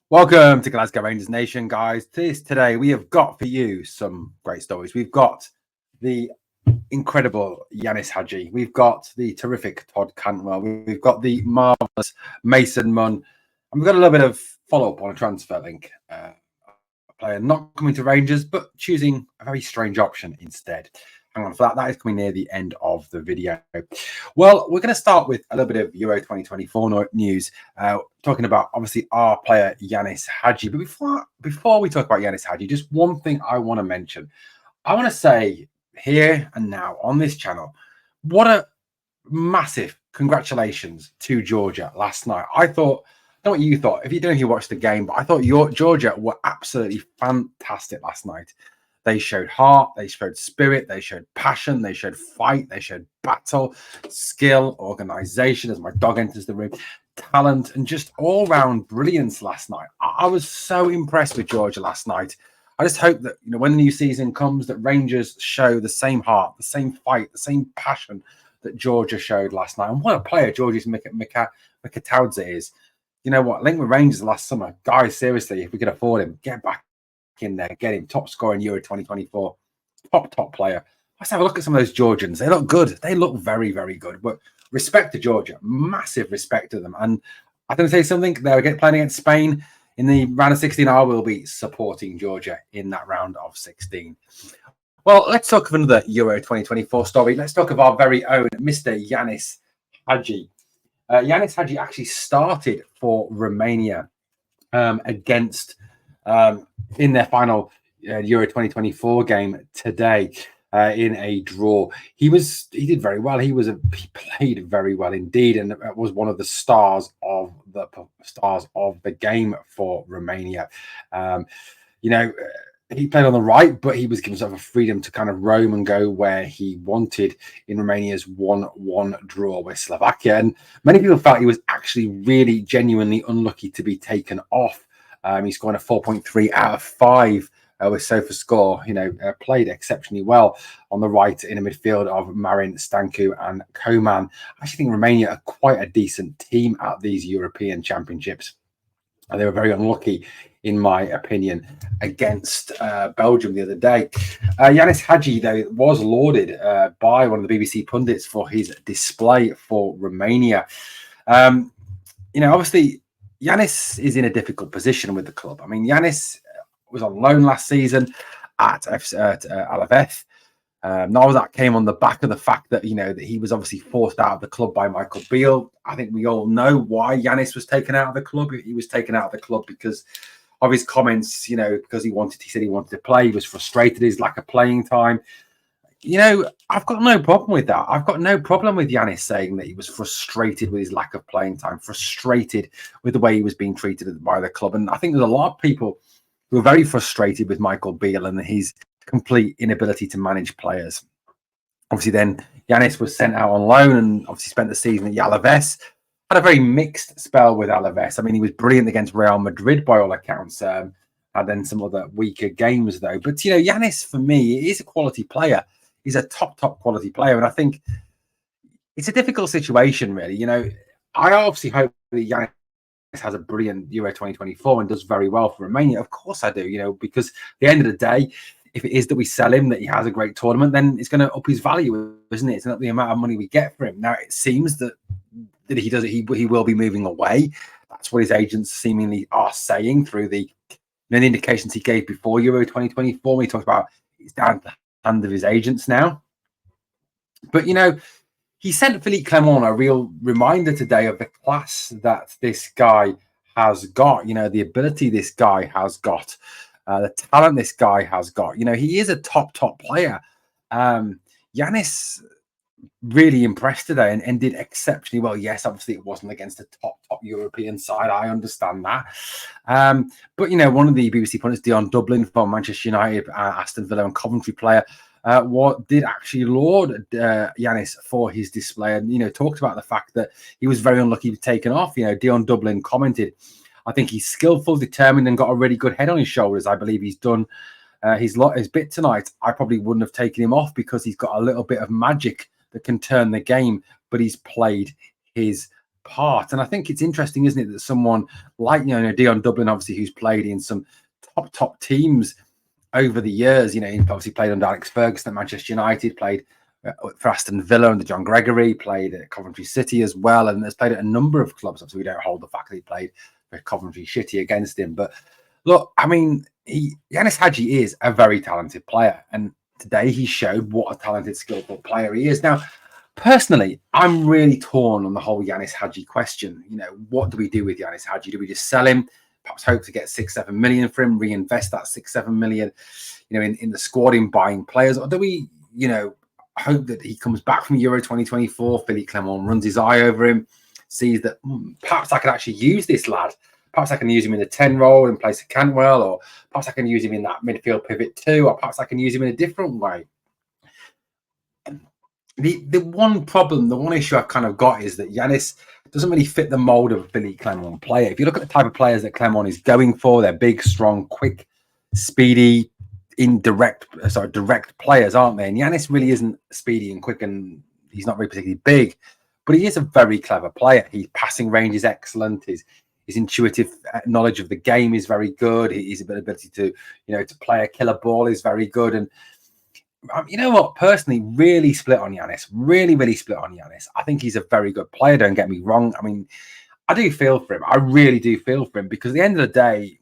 Welcome to Glasgow Rangers Nation, guys. Today we have got for you some great stories. We've got the incredible Ianis Hagi. We've got the terrific Todd Cantwell. We've got the marvellous Mason Munn. And we've got a little bit of follow-up on a transfer link. A player not coming to Rangers, but choosing a very strange option instead. Hang on for that. That is coming near the end of the video. Well, we're going to start with a little bit of Euro 2024 news, talking about obviously our player Ianis Hagi. But before we talk about Ianis Hagi, just one thing I want to mention. I want to say here and now on this channel, what a massive congratulations to Georgia last night. I thought, I don't know what you thought. If you don't know if you watched the game, but I thought Georgia were absolutely fantastic last night. They showed heart, they showed spirit, they showed passion, they showed fight, they showed battle, skill, organization, as my dog enters the room, talent, and just all-round brilliance last night. I was so impressed with Georgia last night. I just hope that, when the new season comes, that Rangers show the same heart, the same fight, the same passion that Georgia showed last night. And what a player Georgia's Mikataudze is. You know what? Linked with Rangers last summer. Guys, seriously, if we could afford him, get back in there, get him top scorer in Euro 2024, top player. Let's have a look at some of those Georgians. They look good. They look very, very good. But respect to Georgia, massive respect to them. And I'm going to say something. They're playing against Spain in the round of 16. I will be supporting Georgia in that round of 16. Well, let's talk of another Euro 2024 story. Let's talk of our very own Mr. Ianis Hagi. Ianis Hagi actually started for Romania against in their final Euro 2024 game today in a draw. He did very well. He played very well indeed, and was one of the stars of the game for Romania. He played on the right, but he was given himself a freedom to kind of roam and go where he wanted in Romania's 1-1 draw with Slovakia. And many people felt he was actually really genuinely unlucky to be taken off. He's scoring a 4.3 out of 5 with SofaScore. Played exceptionally well on the right in a midfield of Marin, Stancu and Coman. I actually think Romania are quite a decent team at these European Championships. And they were very unlucky, in my opinion, against Belgium the other day. Ianis Hagi, though, was lauded by one of the BBC pundits for his display for Romania. Obviously, Ianis is in a difficult position with the club. I mean, Ianis was on loan last season at Alaves. Now that came on the back of the fact that that he was obviously forced out of the club by Michael Beale. I think we all know why Ianis was taken out of the club. He was taken out of the club because of his comments. Because he said he wanted to play. He was frustrated his lack of playing time. I've got no problem with that. I've got no problem with Ianis saying that he was frustrated with his lack of playing time, frustrated with the way he was being treated by the club. And I think there's a lot of people who are very frustrated with Michael Beale and his complete inability to manage players. Obviously, then Ianis was sent out on loan and obviously spent the season at Alaves. Had a very mixed spell with Alaves. I mean, he was brilliant against Real Madrid by all accounts. And then some other weaker games, though. But, Ianis, for me, is a quality player. He's a top quality player. And I think it's a difficult situation, really. I obviously hope that Ianis has a brilliant Euro 2024 and does very well for Romania. Of course I do, because at the end of the day, if it is that we sell him, that he has a great tournament, then it's going to up his value, isn't it? It's not the amount of money we get for him. Now, it seems that he will be moving away. That's what his agents seemingly are saying through the indications he gave before Euro 2024. He talked about it's down to the hand of his agents now. But, he sent Philippe Clement a real reminder today of the class that this guy has got, the ability this guy has got, the talent this guy has got. He is a top player. Ianis really impressed today and did exceptionally well. Yes, obviously it wasn't against a top European side. I understand that. But, one of the BBC pundits, Dion Dublin from Manchester United, Aston Villa and Coventry player, did actually laud Ianis for his display and, talked about the fact that he was very unlucky to be taken off. Dion Dublin commented, I think he's skillful, determined and got a really good head on his shoulders. I believe he's done his bit tonight. I probably wouldn't have taken him off because he's got a little bit of magic that can turn the game, but he's played his part. And I think it's interesting, isn't it, that someone like, Dion Dublin, obviously, who's played in some top teams over the years, he obviously played under Alex Ferguson at Manchester United, played for Aston Villa under John Gregory, played at Coventry City as well, and has played at a number of clubs. Obviously, we don't hold the fact that he played for Coventry City against him. But look, I mean, Ianis Hagi is a very talented player, and today he showed what a talented, skillful player he is. Now, personally, I'm really torn on the whole Ianis Hagi question. What do we do with Ianis Hagi? Do we just sell him? Perhaps hope to get 6-7 million for him, reinvest that 6-7 million, in the squad in buying players, or do we, hope that he comes back from Euro 2024? Philippe Clement runs his eye over him, sees that perhaps I could actually use this lad. Perhaps I can use him in the 10 role in place of Cantwell, or perhaps I can use him in that midfield pivot too, or perhaps I can use him in a different way. The one problem, the one issue I've kind of got is that Ianis doesn't really fit the mold of a Philippe Clement player. If you look at the type of players that Clement is going for, they're big, strong, quick, speedy, direct players, aren't they? And Ianis really isn't speedy and quick, and he's not really particularly big, but he is a very clever player. His passing range is excellent. His intuitive knowledge of the game is very good. His ability to play a killer ball is very good. And you know what? Personally, really split on Ianis. Really split on Ianis. I think he's a very good player. Don't get me wrong. I mean, I do feel for him. I really do feel for him, because at the end of the day,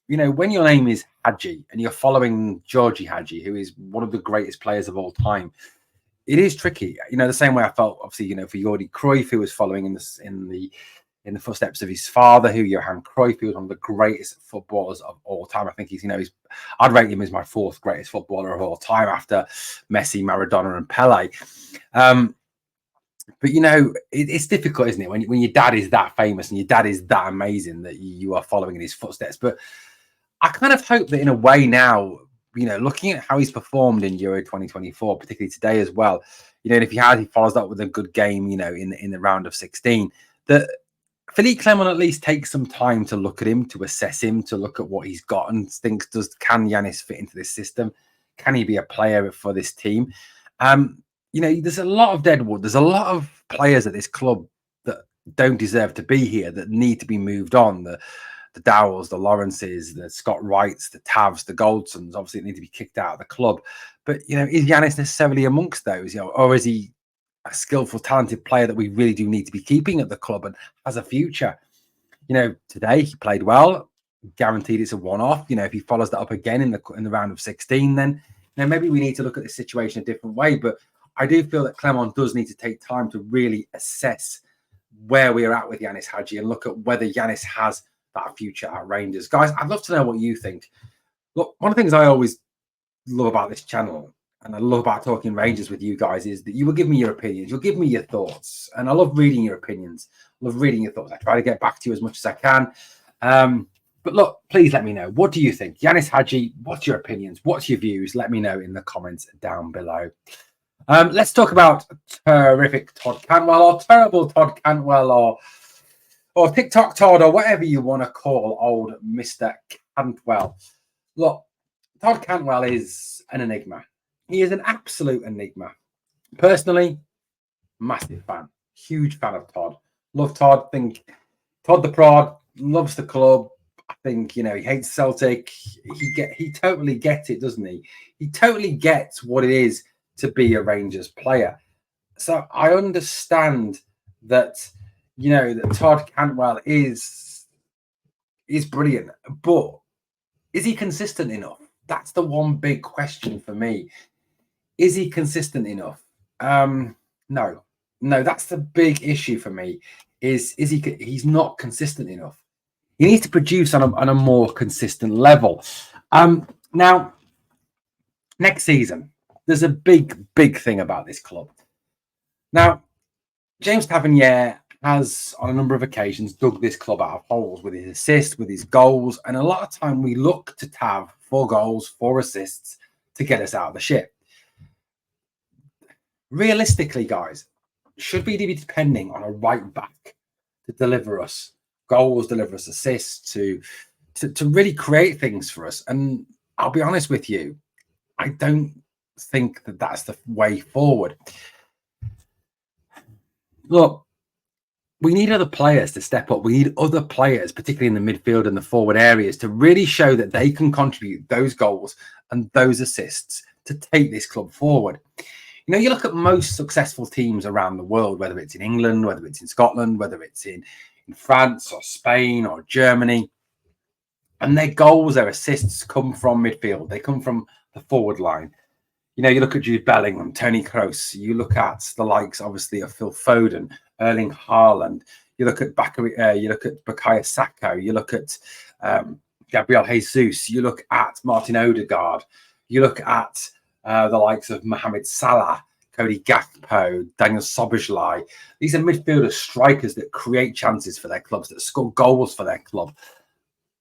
when your name is Hagi and you're following Georgie Hagi, who is one of the greatest players of all time, it is tricky. The same way I felt, obviously, for Jordi Cruyff, who was following in the footsteps of his father, Johan Cruyff, who was one of the greatest footballers of all time. I think I'd rate him as my fourth greatest footballer of all time after Messi, Maradona, and Pele. But it's difficult, isn't it, when your dad is that famous and your dad is that amazing that you are following in his footsteps. But I kind of hope that in a way now, looking at how he's performed in Euro 2024, particularly today as well, and if he follows that with a good game, in the round of 16, that Philippe Clement at least takes some time to look at him, to assess him, to look at what he's got and thinks, can Ianis fit into this system? Can he be a player for this team? There's a lot of deadwood. There's a lot of players at this club that don't deserve to be here, that need to be moved on. The Dowells, the Lawrences, the Scott Wrights, the Tavs, the Goldsons, obviously need to be kicked out of the club. But, is Ianis necessarily amongst those, or is he a skillful, talented player that we really do need to be keeping at the club and has a future? Today he played well, guaranteed it's a one-off. If he follows that up again in the round of 16, then maybe we need to look at the situation a different way. But I do feel that Clement does need to take time to really assess where we are at with Ianis Hagi and look at whether Ianis has that future at Rangers. Guys, I'd love to know what you think. Look, one of the things I always love about this channel, and I love about talking Rangers with you guys, is that you will give me your opinions. You'll give me your thoughts. And I love reading your opinions. I love reading your thoughts. I try to get back to you as much as I can. But look, please let me know. What do you think? Ianis Hagi, what's your opinions? What's your views? Let me know in the comments down below. Let's talk about terrific Todd Cantwell, or terrible Todd Cantwell, or Tik Tok Todd, or whatever you want to call old Mr. Cantwell. Look, Todd Cantwell is an enigma. He is an absolute enigma. Personally, massive fan. Huge fan of Todd. Love Todd. Think Todd the Prod, loves the club. I think, he hates Celtic. He totally gets it, doesn't he? He totally gets what it is to be a Rangers player. So I understand that, that Todd Cantwell is brilliant, but is he consistent enough? That's the one big question for me. Is he consistent enough? No, that's the big issue for me. He's not consistent enough. He needs to produce on a more consistent level. Now, next season, there's a big thing about this club. Now, James Tavernier has, on a number of occasions, dug this club out of holes with his assists, with his goals. And a lot of time we look to Tav for goals, for assists to get us out of the shit. Realistically, guys, should we be depending on a right back to deliver us goals, deliver us assists, to really create things for us? And I'll be honest with you, I don't think that that's the way forward. Look, we need other players to step up. We need other players, particularly in the midfield and the forward areas, to really show that they can contribute those goals and those assists to take this club forward. You know, you look at most successful teams around the world, whether it's in England, whether it's in Scotland, whether it's in France or Spain or Germany, and their goals, their assists come from midfield. They come from the forward line. You know, you look at Jude Bellingham, Toni Kroos. You look at the likes, obviously, of Phil Foden, Erling Haaland. You look at Bukayo Saka. You look at Gabriel Jesus. You look at Martin Odegaard. You look at the likes of Mohamed Salah, Cody Gakpo, Daniel Szoboszlai. These are midfielder strikers that create chances for their clubs, that score goals for their club.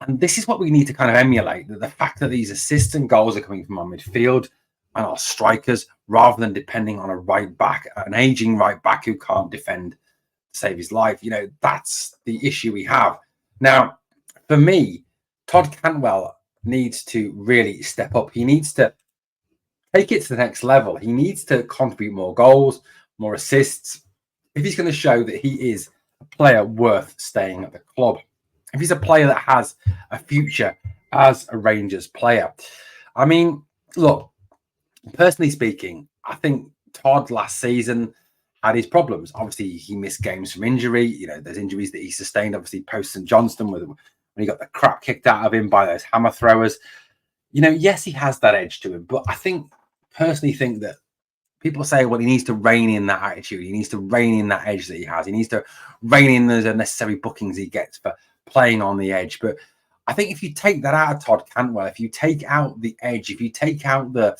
And this is what we need to kind of emulate, that the fact that these assists and goals are coming from our midfield and our strikers, rather than depending on a right back, an aging right back who can't defend to save his life. You know, that's the issue we have. Now, for me, Todd Cantwell needs to really step up. He needs to take it to the next level. He needs to contribute more goals, more assists, if he's going to show that he is a player worth staying at the club. If he's a player that has a future as a Rangers player. I mean, look, personally speaking, I think Todd last season had his problems. Obviously, he missed games from injury. You know, there's injuries that he sustained, obviously, post St Johnstone, when he got the crap kicked out of him by those hammer throwers. You know, yes, he has that edge to him, but I personally think that people say, well, he needs to rein in that attitude. He needs to rein in that edge that he has. He needs to rein in those unnecessary bookings he gets for playing on the edge. But I think if you take that out of Todd Cantwell, if you take out the edge, if you take out the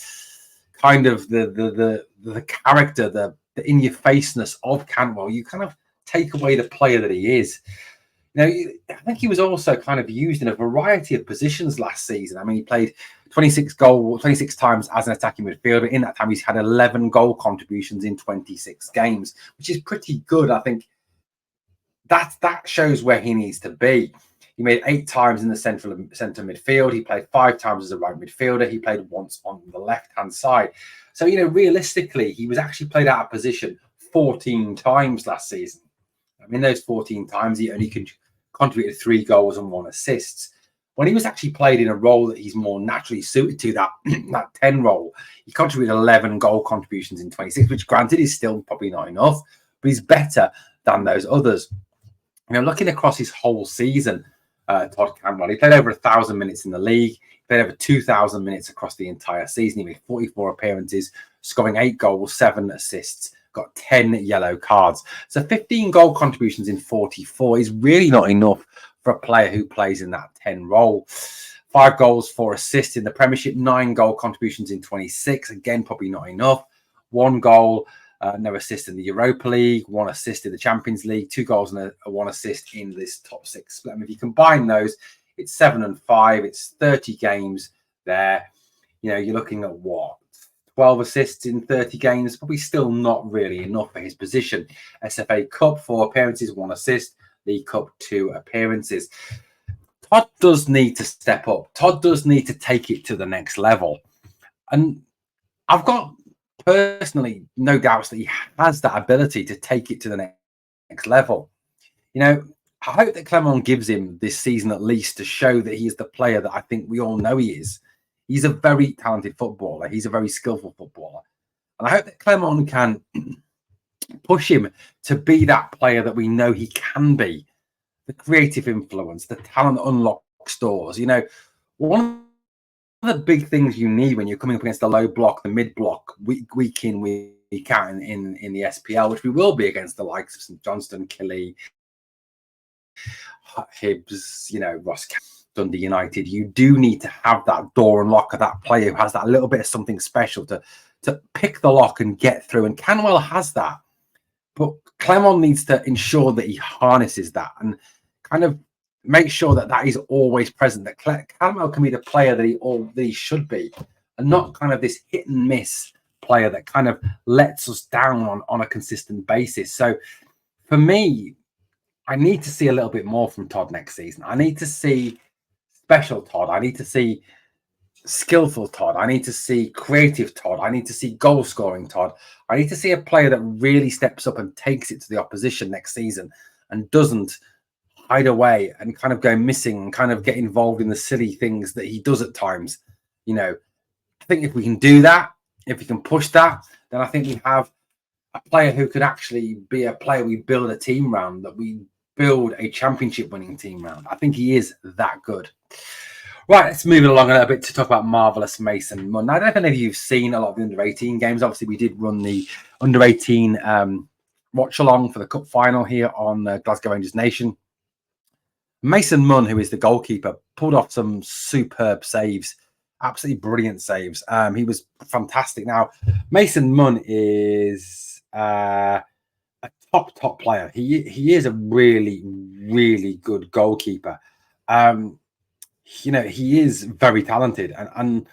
kind of the character, the in-your-faceness of Cantwell, you kind of take away the player that he is. You know, I think he was also kind of used in a variety of positions last season. I mean, he played 26 times as an attacking midfielder. In that time, he's had 11 goal contributions in 26 games, which is pretty good. I think that shows where he needs to be. He made 8 times in the centre midfield. He played 5 times as a right midfielder. He played once on the left-hand side. So, you know, realistically, he was actually played out of position 14 times last season. I mean, those 14 times, he only contributed 3 goals and 1 assist. When he was actually played in a role that he's more naturally suited to, that 10 role, he contributed 11 goal contributions in 26, which granted is still probably not enough, but he's better than those others. You know, looking across his whole season, Todd Cantwell, he played over 1,000 minutes in the league. He played over 2,000 minutes across the entire season. He made 44 appearances, scoring 8 goals, 7 assists, got 10 yellow cards. So 15 goal contributions in 44 is really not enough for a player who plays in that 10 role. 5 goals, 4 assists in the Premiership, 9 goal contributions in 26. Again, probably not enough. 1 goal, no assist in the Europa League, 1 assist in the Champions League, 2 goals and 1 assist in this top 6 split. I mean, if you combine those, it's 7 and 5. It's 30 games there. You know, you're looking at what? 12 assists in 30 games, probably still not really enough for his position. SFA Cup, 4 appearances, 1 assist. League Cup, 2 appearances. Todd does need to step up. Todd does need to take it to the next level. And I've got personally no doubts that he has that ability to take it to the next level. You know, I hope that Clement gives him this season at least to show that he is the player that I think we all know he is. He's a very talented footballer. He's a very skillful footballer. And I hope that Clement can push him to be that player that we know he can be. The creative influence, the talent that unlocks doors. You know, one of the big things you need when you're coming up against the low block, the mid block, week in, week out in the SPL, which we will be against the likes of St Johnstone, Killie, Hibs, you know, Ross, Dundee United. You do need to have that door unlocker, that player who has that little bit of something special to pick the lock and get through. And Cantwell has that. But Clement needs to ensure that he harnesses that and kind of make sure that that is always present, that Cantwell can be the player that he should be, and not kind of this hit and miss player that kind of lets us down on a consistent basis. So for me, I need to see a little bit more from Todd next season. I need to see special Todd. I need to see skillful Todd. I need to see creative Todd. I need to see goal scoring Todd. I need to see a player that really steps up and takes it to the opposition next season and doesn't hide away and kind of go missing and kind of get involved in the silly things that he does at times. You know, I think if we can do that, if we can push that, then I think we have a player who could actually be a player we build a team around, that we build a championship winning team around. I think he is that good. Right, let's move it along a little bit to talk about marvellous Mason Munn. Now, I don't know if you've seen a lot of the under-18 games. Obviously, we did run the under-18 watch-along for the cup final here on Glasgow Rangers Nation. Mason Munn, who is the goalkeeper, pulled off some superb saves, absolutely brilliant saves. He was fantastic. Now, Mason Munn is a top player. He is a really good goalkeeper. You know, he is very talented, and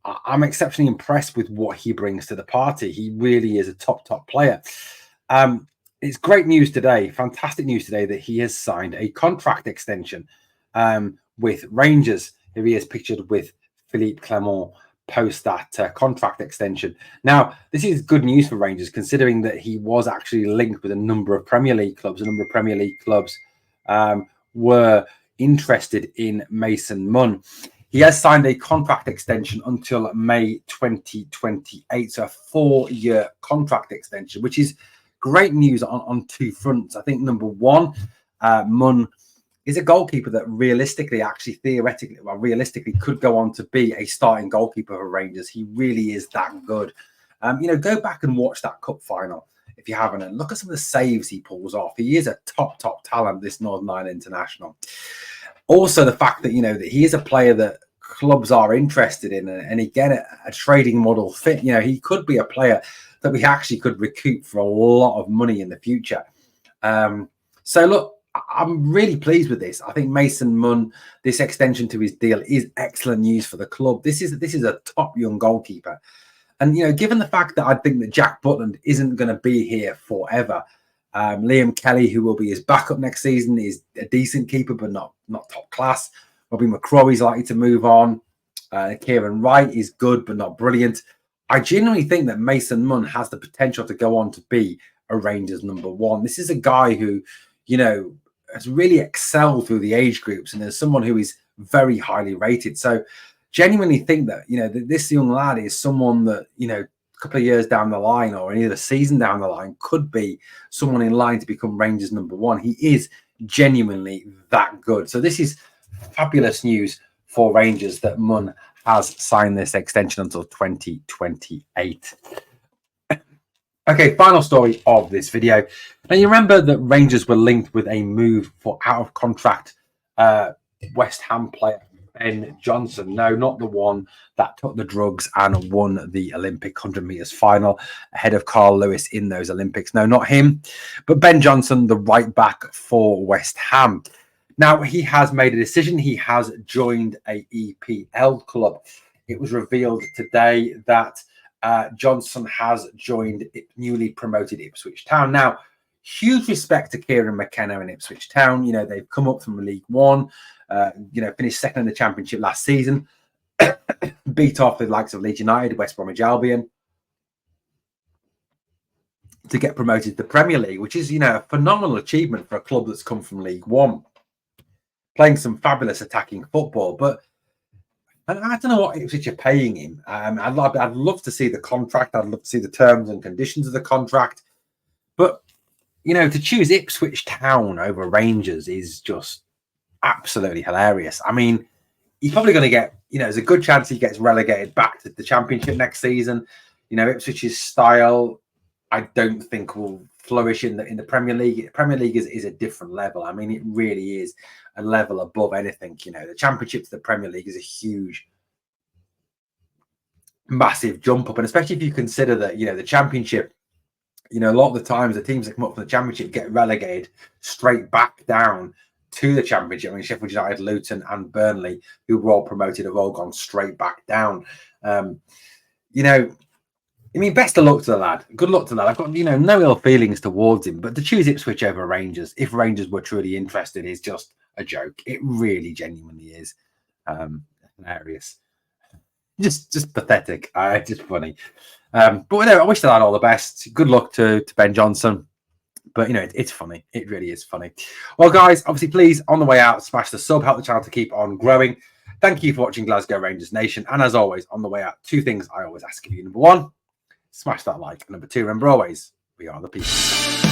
I'm exceptionally impressed with what he brings to the party. He really is a top player. It's great news today, fantastic news today, that he has signed a contract extension with Rangers. Here he is pictured with Philippe Clement post that contract extension. Now, this is good news for Rangers, considering that he was actually linked with a number of Premier League clubs. A number of Premier League clubs were interested in Mason Munn. He has signed a contract extension until May 2028, so a 4-year contract extension, which is great news on two fronts. I think number one, Munn is a goalkeeper that realistically could go on to be a starting goalkeeper for Rangers. He really is that good. You know, go back and watch that cup final if you haven't, and look at some of the saves he pulls off. He is a top talent, this Northern Ireland international. Also, the fact that, you know, that he is a player that clubs are interested in, and again, a trading model fit. You know, he could be a player that we actually could recoup for a lot of money in the future. So look, I'm really pleased with this. I think Mason Munn, this extension to his deal is excellent news for the club. This is a top young goalkeeper. And, you know, given the fact that I think that Jack Butland isn't going to be here forever, Liam Kelly, who will be his backup next season, is a decent keeper, but not top class. Robbie McCrory's likely to move on. Kieran Wright is good, but not brilliant. I genuinely think that Mason Munn has the potential to go on to be a Rangers number one. This is a guy who, you know, has really excelled through the age groups, and there's someone who is very highly rated. So genuinely think that, you know, that this young lad is someone that, you know, a couple of years down the line or any other season down the line could be someone in line to become Rangers number one. He is genuinely that good. So this is fabulous news for Rangers that Munn has signed this extension until 2028. Okay, final story of this video. Now, you remember that Rangers were linked with a move for out-of-contract West Ham player Ben Johnson. No, not the one that took the drugs and won the Olympic 100 meters final ahead of Carl Lewis in those Olympics. No, not him, but Ben Johnson, the right back for West Ham. Now, he has made a decision. He has joined a EPL club. It was revealed today that Johnson has joined newly promoted Ipswich Town. Now, huge respect to Kieran McKenna and Ipswich Town. You know, they've come up from League One, you know, finished second in the Championship last season, beat off the likes of Leeds United, West Bromwich Albion, to get promoted to the Premier League, which is, you know, a phenomenal achievement for a club that's come from League One, playing some fabulous attacking football. But I don't know what Ipswich are paying him. I'd love to see the contract. I'd love to see the terms and conditions of the contract. But, you know, to choose Ipswich Town over Rangers is just absolutely hilarious. I mean, he's probably going to get, you know, there's a good chance he gets relegated back to the Championship next season. You know, Ipswich's style, I don't think will flourish in the Premier League. Premier League is a different level. I mean, it really is a level above anything. You know, the Championship to the Premier League is a huge, massive jump up, and especially if you consider that, you know, the Championship, you know, a lot of the times the teams that come up from the Championship get relegated straight back down to the Championship. I mean, Sheffield United, Luton, and Burnley, who were all promoted, have all gone straight back down. You know, I mean, best of luck to the lad. Good luck to the lad. I've got, you know, no ill feelings towards him, but to choose Ipswich over Rangers, if Rangers were truly interested, is just a joke. It really genuinely is. Hilarious. Just pathetic. Just funny. But whatever, I wish the lad all the best. Good luck to Ben Johnson. But, you know, it's funny. It really is funny. Well, guys, obviously, please, on the way out, smash the sub, help the channel to keep on growing. Thank you for watching Glasgow Rangers Nation. And as always, on the way out, 2 things I always ask of you. Number 1, smash that like. And number 2, remember always, we are the people.